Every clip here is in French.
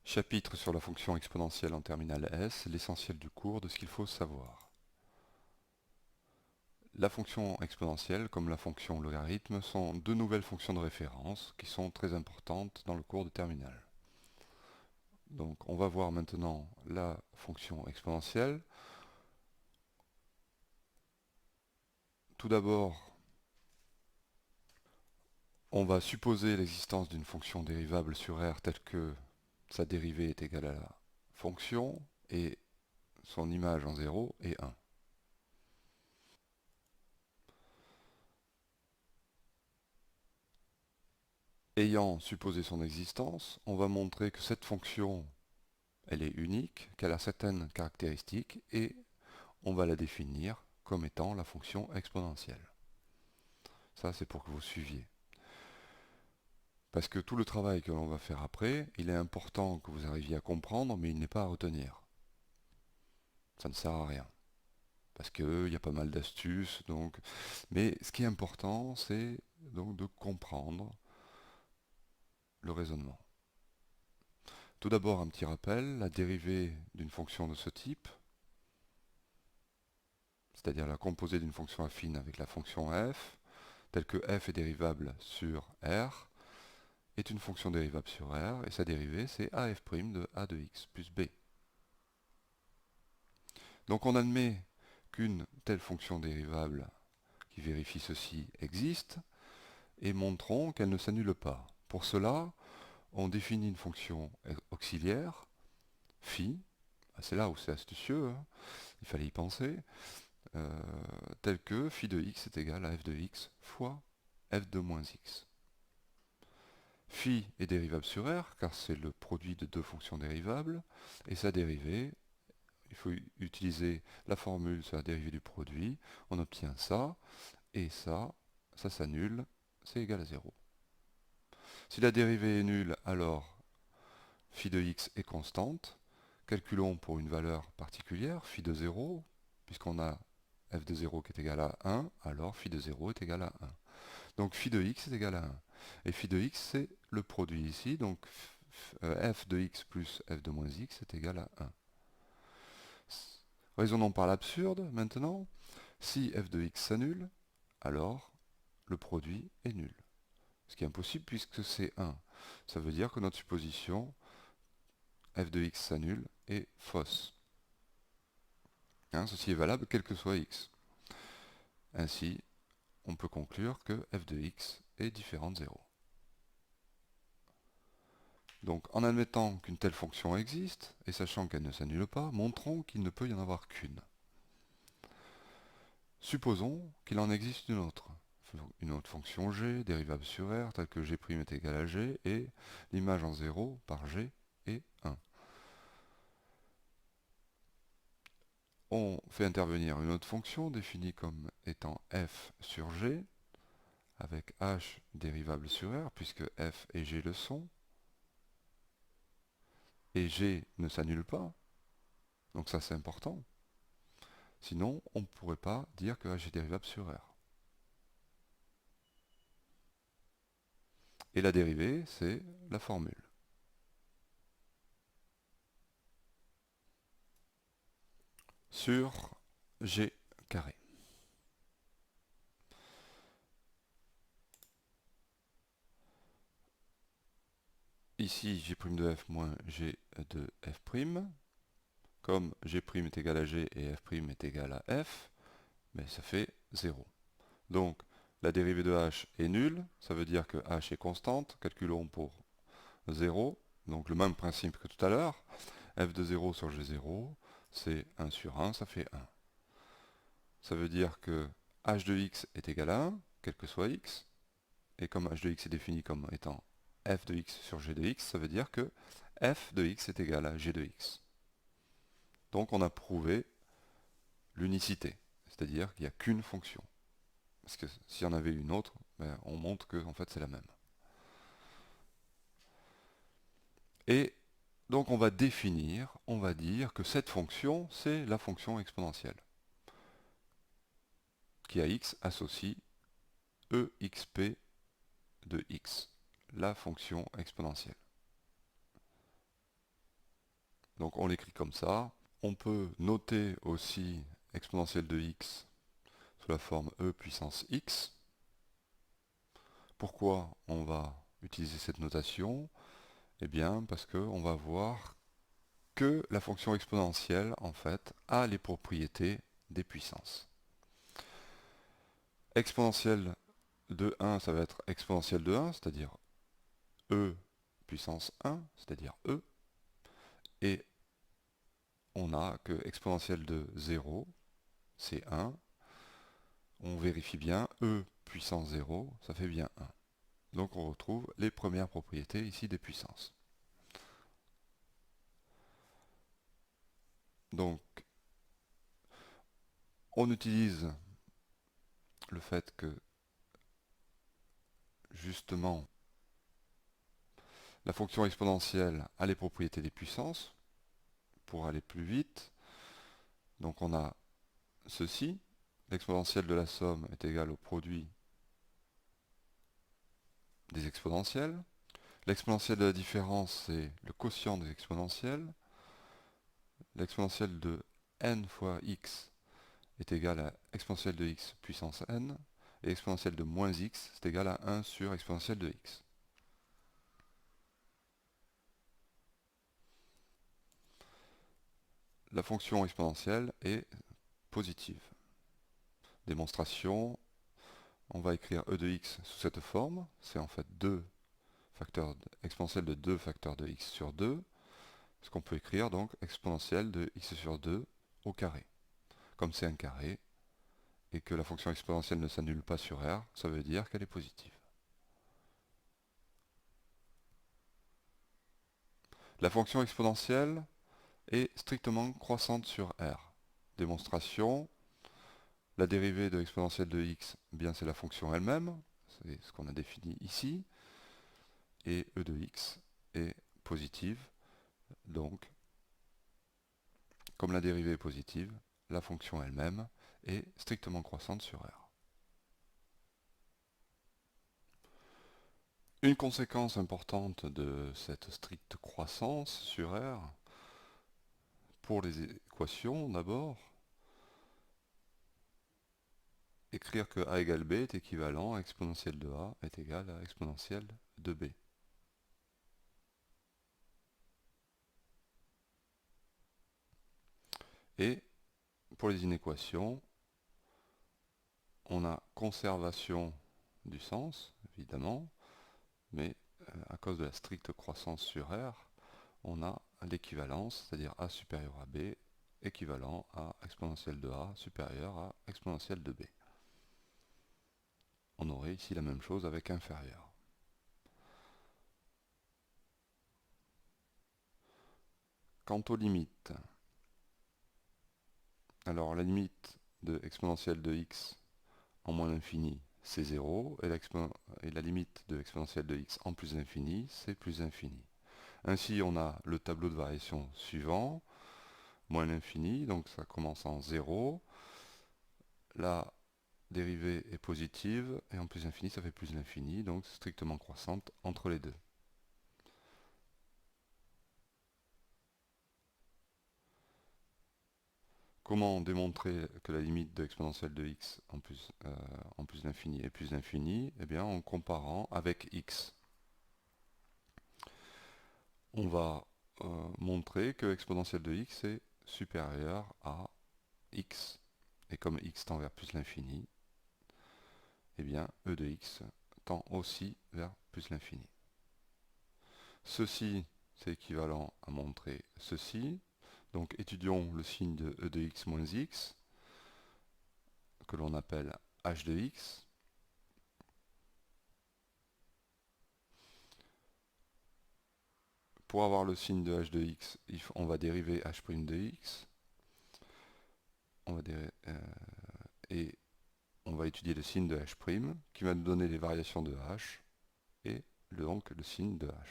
Chapitre sur la fonction exponentielle en terminale S, l'essentiel du cours de ce qu'il faut savoir. La fonction exponentielle, comme la fonction logarithme, sont deux nouvelles fonctions de référence qui sont très importantes dans le cours de terminale. Donc on va voir maintenant la fonction exponentielle. Tout d'abord, on va supposer l'existence d'une fonction dérivable sur R telle que sa dérivée est égale à la fonction et son image en 0 est 1. Ayant supposé son existence, on va montrer que cette fonction, elle est unique, qu'elle a certaines caractéristiques, et on va la définir comme étant la fonction exponentielle. Ça, c'est pour que vous suiviez. Parce que tout le travail que l'on va faire après, il est important que vous arriviez à comprendre, mais il n'est pas à retenir. Ça ne sert à rien. Parce qu'il y a pas mal d'astuces, donc. Mais ce qui est important, c'est donc de comprendre le raisonnement. Tout d'abord, un petit rappel, la dérivée d'une fonction de ce type, c'est-à-dire la composée d'une fonction affine avec la fonction f, telle que f est dérivable sur R, est une fonction dérivable sur R, et sa dérivée c'est af' de a de x plus b. Donc on admet qu'une telle fonction dérivable qui vérifie ceci existe, et montrons qu'elle ne s'annule pas. Pour cela, on définit une fonction auxiliaire, phi, c'est là où c'est astucieux, hein, il fallait y penser, telle que phi de x est égal à f de x fois f de moins x. Phi est dérivable sur R, car c'est le produit de deux fonctions dérivables, et sa dérivée, il faut utiliser la formule sur la dérivée du produit, on obtient ça, et ça s'annule, c'est égal à 0. Si la dérivée est nulle, alors phi de x est constante, calculons pour une valeur particulière, phi de 0, puisqu'on a f de 0 qui est égal à 1, alors phi de 0 est égal à 1. Donc phi de x est égal à 1. Et phi de x, c'est le produit ici, donc f de x plus f de moins x est égal à 1. Raisonnons par l'absurde maintenant. Si f de x s'annule, alors le produit est nul. Ce qui est impossible puisque c'est 1. Ça veut dire que notre supposition f de x s'annule est fausse. Hein, ceci est valable quel que soit x. Ainsi, on peut conclure que f de x est différent de 0. Donc en admettant qu'une telle fonction existe, et sachant qu'elle ne s'annule pas, montrons qu'il ne peut y en avoir qu'une. Supposons qu'il en existe une autre fonction g, dérivable sur R, telle que g' est égal à g, et l'image en 0 par g est 1. On fait intervenir une autre fonction définie comme étant f sur g, avec h dérivable sur R, puisque f et g le sont, et g ne s'annule pas, donc ça c'est important. Sinon, on ne pourrait pas dire que h est dérivable sur R. Et la dérivée, c'est la formule. Sur g carré. Ici, g' de f moins g de f'. Comme g' est égal à g et f' est égal à f, mais ça fait 0. Donc, la dérivée de h est nulle, ça veut dire que h est constante. Calculons pour 0, donc le même principe que tout à l'heure. F de 0 sur g0, c'est 1 sur 1, ça fait 1. Ça veut dire que h de x est égal à 1, quel que soit x. Et comme h de x est défini comme étant f de x sur g de x, ça veut dire que f de x est égal à g de x. Donc on a prouvé l'unicité, c'est-à-dire qu'il n'y a qu'une fonction. Parce que s'il y en avait une autre, ben, on montre que en fait c'est la même. Et donc on va définir, on va dire que cette fonction, c'est la fonction exponentielle, qui à x associe exp de x, la fonction exponentielle. Donc on l'écrit comme ça. On peut noter aussi exponentielle de x sous la forme e puissance x. Pourquoi on va utiliser cette notation? Eh bien parce qu'on va voir que la fonction exponentielle en fait a les propriétés des puissances. Exponentielle de 1, ça va être exponentielle de 1, c'est-à-dire e puissance 1, c'est-à-dire e. Et on a que exponentielle de 0, c'est 1. On vérifie bien, e puissance 0, ça fait bien 1. Donc on retrouve les premières propriétés ici des puissances. Donc on utilise le fait que justement la fonction exponentielle a les propriétés des puissances pour aller plus vite. Donc on a ceci, l'exponentielle de la somme est égale au produit des exponentielles. L'exponentielle de la différence, c'est le quotient des exponentielles. L'exponentielle de n fois x est égale à exponentielle de x puissance n. Et exponentielle de moins x, c'est égal à 1 sur exponentielle de x. La fonction exponentielle est positive. Démonstration, on va écrire e de x sous cette forme. C'est en fait 2 facteurs exponentielle de 2 facteurs de x sur 2. Ce qu'on peut écrire donc exponentielle de x sur 2 au carré. Comme c'est un carré, et que la fonction exponentielle ne s'annule pas sur R, ça veut dire qu'elle est positive. La fonction exponentielle est strictement croissante sur R. Démonstration, la dérivée de l'exponentielle de x, eh bien c'est la fonction elle-même, c'est ce qu'on a défini ici, et e de x est positive, donc comme la dérivée est positive, la fonction elle-même est strictement croissante sur R. Une conséquence importante de cette stricte croissance sur R, pour les équations d'abord, écrire que a égale b est équivalent à exponentielle de a est égal à exponentielle de b. Et pour les inéquations, on a conservation du sens, évidemment, mais à cause de la stricte croissance sur R, on a l'équivalence, c'est-à-dire a supérieur à b, équivalent à exponentielle de a supérieur à exponentielle de b. On aurait ici la même chose avec inférieur. Quant aux limites, alors la limite de exponentielle de x en moins l'infini, c'est 0, et la limite de exponentielle de x en plus l'infini, c'est plus l'infini. Ainsi, on a le tableau de variation suivant, moins l'infini, donc ça commence en 0. La dérivée est positive, et en plus l'infini, ça fait plus l'infini, donc strictement croissante entre les deux. Comment démontrer que la limite de exponentielle de x en plus l'infini est plus l'infini? Eh bien, en comparant avec x. On va montrer que exponentielle de x est supérieure à x. Et comme x tend vers plus l'infini, eh bien, e de x tend aussi vers plus l'infini. Ceci, c'est équivalent à montrer ceci. Donc étudions le signe de e de x moins x, que l'on appelle h de x. Pour avoir le signe de h de x, on va dériver h' de x. Et on va étudier le signe de h', qui va nous donner les variations de h, et donc le signe de h.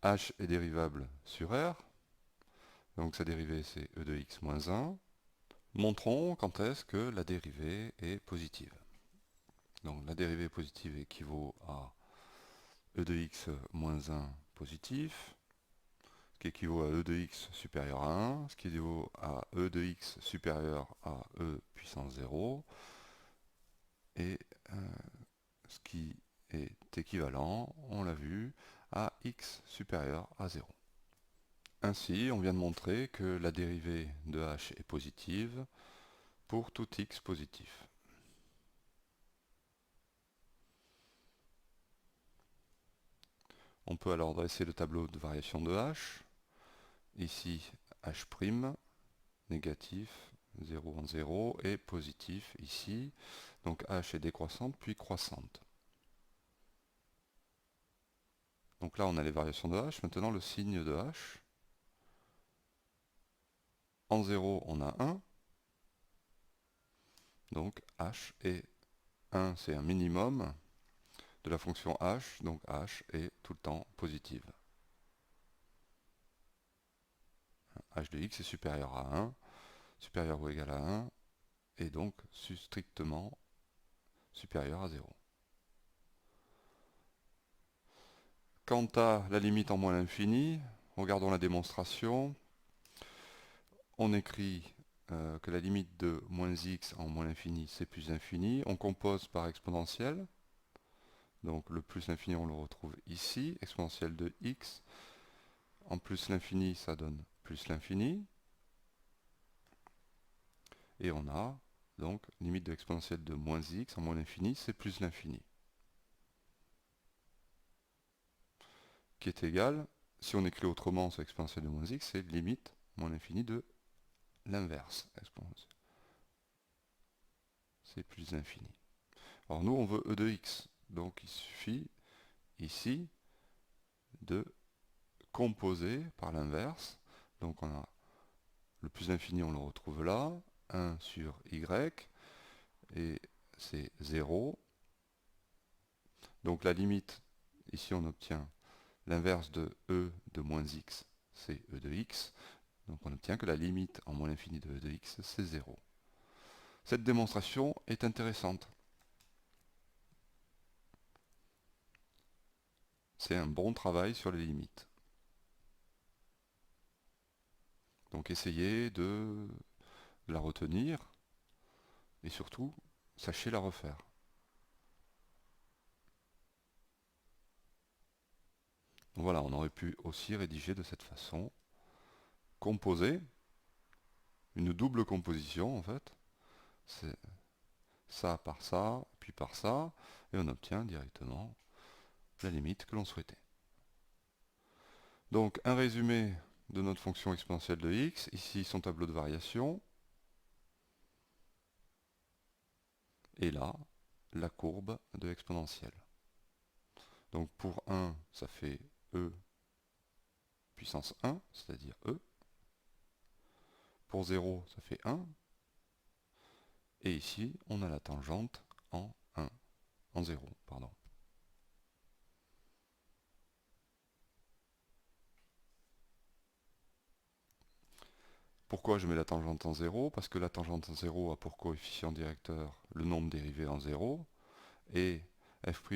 H est dérivable sur R, donc sa dérivée c'est e de x moins 1. Montrons quand est-ce que la dérivée est positive. Donc la dérivée positive équivaut à e de x moins 1 positif. qui équivaut à e de x supérieur à 1, ce qui équivaut à e de x supérieur à e puissance 0, et ce qui est équivalent, on l'a vu, à x supérieur à 0. Ainsi, on vient de montrer que la dérivée de h est positive pour tout x positif. On peut alors dresser le tableau de variation de h. Ici, h', négatif, 0 en 0, et positif ici. Donc h est décroissante puis croissante. Donc là, on a les variations de h. Maintenant, le signe de h. En 0, on a 1. Donc h est 1, c'est un minimum de la fonction h. Donc h est tout le temps positive. H de x est supérieur à 1, supérieur ou égal à 1, et donc strictement supérieur à 0. Quant à la limite en moins l'infini, regardons la démonstration. On écrit que la limite de moins x en moins l'infini, c'est plus l'infini. On compose par exponentielle. Donc le plus l'infini, on le retrouve ici. Exponentielle de x. En plus l'infini, ça donne plus l'infini. Et on a donc limite de l'exponentielle de moins x en moins l'infini, c'est plus l'infini. Qui est égal, si on écrit autrement sur exponentielle de moins x, c'est limite moins l'infini de l'inverse exponentielle. C'est plus l'infini. Alors nous, on veut e de x. Donc il suffit ici de composer par l'inverse. Donc on a le plus infini, on le retrouve là. 1 sur y. Et c'est 0. Donc la limite, ici on obtient l'inverse de e de moins x, c'est e de x. Donc on obtient que la limite en moins l'infini de e de x, c'est 0. Cette démonstration est intéressante. C'est un bon travail sur les limites. Donc essayez de la retenir et surtout, sachez la refaire. Donc voilà, on aurait pu aussi rédiger de cette façon, composer, une double composition en fait, c'est ça par ça, puis par ça, et on obtient directement la limite que l'on souhaitait. Donc un résumé de notre fonction exponentielle de x, ici son tableau de variation, et là, la courbe de l'exponentielle. Donc pour 1, ça fait e puissance 1, c'est-à-dire e. Pour 0, ça fait 1. Et ici, on a la tangente en 1, en 0, pardon. Pourquoi je mets la tangente en 0? Parce que la tangente en 0 a pour coefficient directeur le nombre dérivé en 0, et f'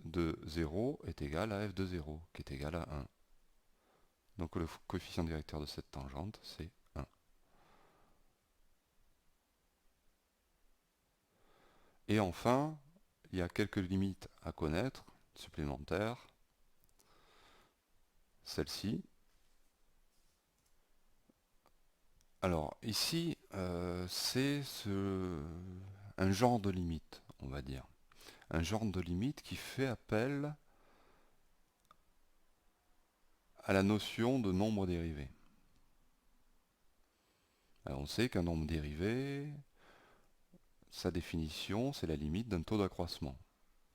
de 0 est égal à f de 0, qui est égal à 1. Donc le coefficient directeur de cette tangente, c'est 1. Et enfin, il y a quelques limites à connaître, supplémentaires. Celle-ci. Alors ici, c'est un genre de limite, on va dire. Un genre de limite qui fait appel à la notion de nombre dérivé. Alors on sait qu'un nombre dérivé, sa définition, c'est la limite d'un taux d'accroissement.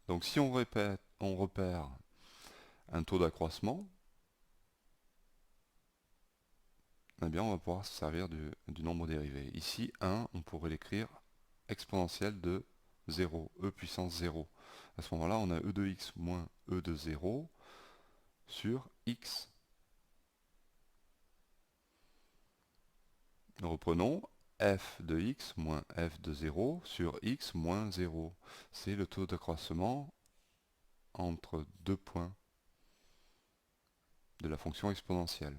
Donc si on repère un taux d'accroissement, eh bien on va pouvoir se servir du nombre dérivé. Ici, 1, on pourrait l'écrire exponentielle de 0, e puissance 0. À ce moment-là, on a e de x moins e de 0 sur x. Nous reprenons f de x moins f de 0 sur x moins 0. C'est le taux d'accroissement entre deux points de la fonction exponentielle.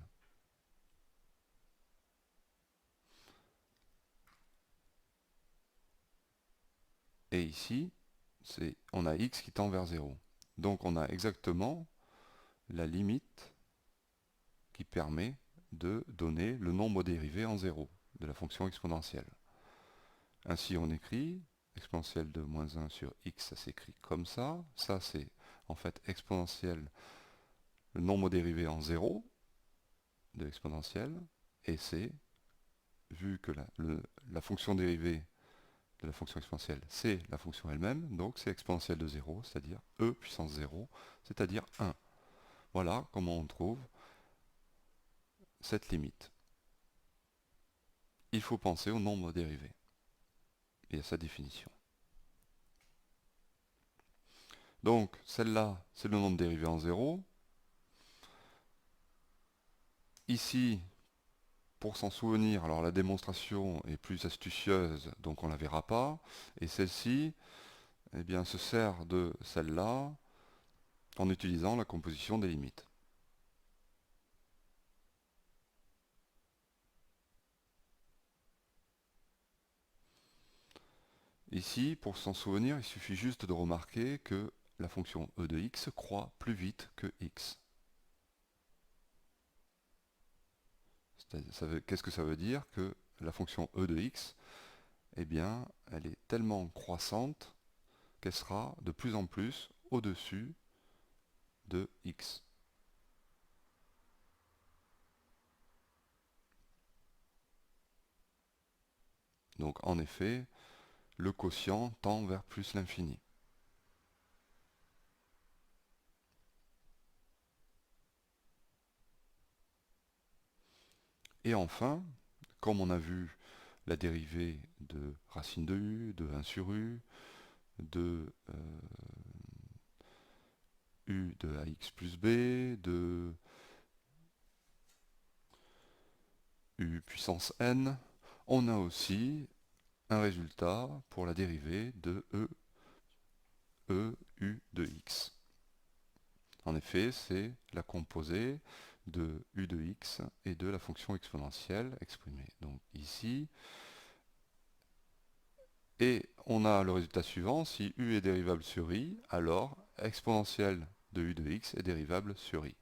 Et ici, on a x qui tend vers 0. Donc on a exactement la limite qui permet de donner le nombre dérivé en 0 de la fonction exponentielle. Ainsi on écrit exponentielle de moins 1 sur x, ça s'écrit comme ça. Ça c'est en fait exponentielle, le nombre dérivé en 0 de l'exponentielle. Et c'est, vu que la fonction dérivée de la fonction exponentielle, c'est la fonction elle-même, donc c'est exponentielle de 0, c'est-à-dire e puissance 0, c'est-à-dire 1. Voilà comment on trouve cette limite. Il faut penser au nombre dérivé et à sa définition. Donc celle-là, c'est le nombre dérivé en 0. Ici, pour s'en souvenir, alors la démonstration est plus astucieuse, donc on ne la verra pas. Et celle-ci, eh bien, se sert de celle-là en utilisant la composition des limites. Ici, pour s'en souvenir, il suffit juste de remarquer que la fonction e de x croît plus vite que x. Qu'est-ce que ça veut dire? Que la fonction e de x, eh bien, elle est tellement croissante qu'elle sera de plus en plus au-dessus de x. Donc en effet, le quotient tend vers plus l'infini. Et enfin, comme on a vu la dérivée de racine de u, de 1 sur u, de u de ax plus b, de u puissance n, on a aussi un résultat pour la dérivée de u de x. En effet, c'est la composée de u de x et de la fonction exponentielle exprimée donc ici. Et on a le résultat suivant: si u est dérivable sur i, alors exponentielle de u de x est dérivable sur i.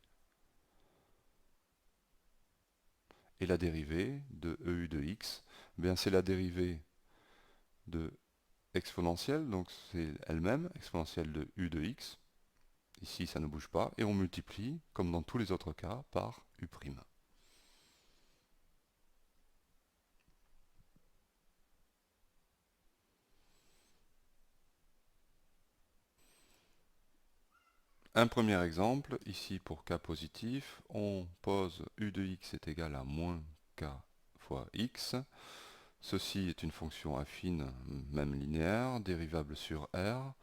Et la dérivée de eu de x, eh bien c'est la dérivée de exponentielle, donc c'est elle-même, exponentielle de u de x. Ici ça ne bouge pas, et on multiplie, comme dans tous les autres cas, par u'. Un premier exemple, ici pour k positif, on pose u de x est égal à moins k fois x. Ceci est une fonction affine, même linéaire, dérivable sur r.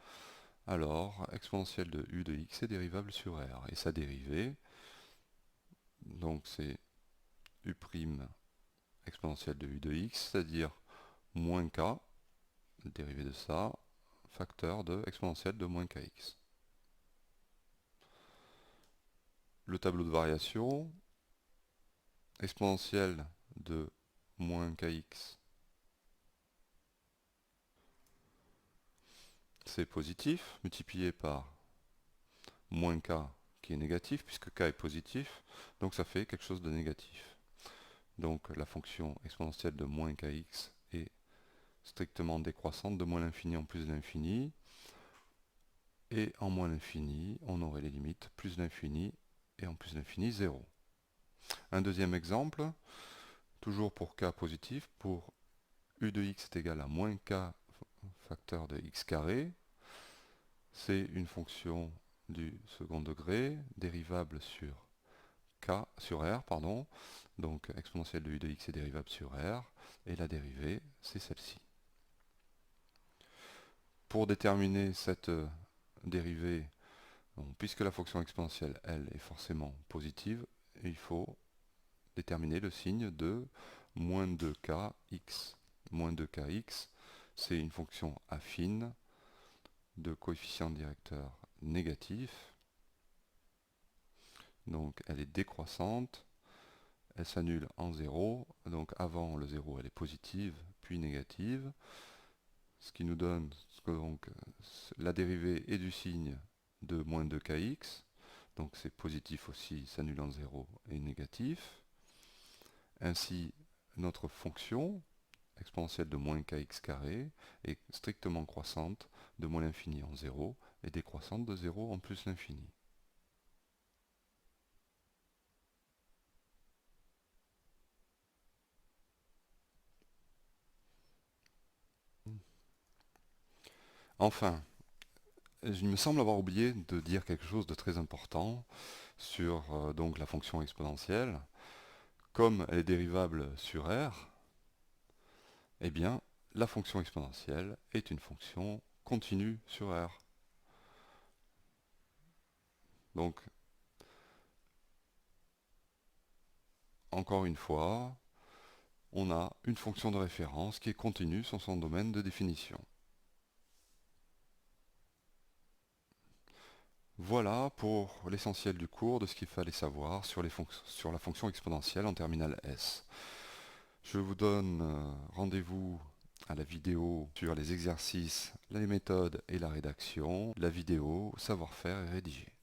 Alors, exponentielle de u de x est dérivable sur r. Et sa dérivée, donc c'est u' exponentielle de u de x, c'est-à-dire moins k, dérivée de ça, facteur de exponentielle de moins kx. Le tableau de variation, exponentielle de moins kx, c'est positif, multiplié par moins k qui est négatif, puisque k est positif, donc ça fait quelque chose de négatif. Donc la fonction exponentielle de moins kx est strictement décroissante de moins l'infini en plus l'infini. Et en moins l'infini, on aurait les limites plus l'infini et en plus l'infini 0. Un deuxième exemple, toujours pour k positif, pour u de x est égal à moins k facteur de x carré. C'est une fonction du second degré, dérivable sur r, pardon. Donc exponentielle de u de x est dérivable sur r, et la dérivée, c'est celle-ci. Pour déterminer cette dérivée, puisque la fonction exponentielle, elle, est forcément positive, il faut déterminer le signe de moins 2kx. Moins 2kx, c'est une fonction affine de coefficient directeur négatif. Donc elle est décroissante, elle s'annule en 0, donc avant le 0 elle est positive, puis négative. ce qui nous donne donc la dérivée est du signe de moins 2kx, donc c'est positif aussi s'annulant 0 et négatif. Ainsi, notre fonction exponentielle de moins kx carré est strictement croissante de moins l'infini en 0 et décroissante de 0 en plus l'infini. Enfin, il me semble avoir oublié de dire quelque chose de très important sur donc la fonction exponentielle. Comme elle est dérivable sur R, eh bien, la fonction exponentielle est une fonction continue sur R. Donc, encore une fois, on a une fonction de référence qui est continue sur son domaine de définition. Voilà pour l'essentiel du cours de ce qu'il fallait savoir sur la fonction exponentielle en terminale S. Je vous donne rendez-vous à la vidéo sur les exercices, les méthodes et la rédaction, la vidéo savoir-faire et rédiger.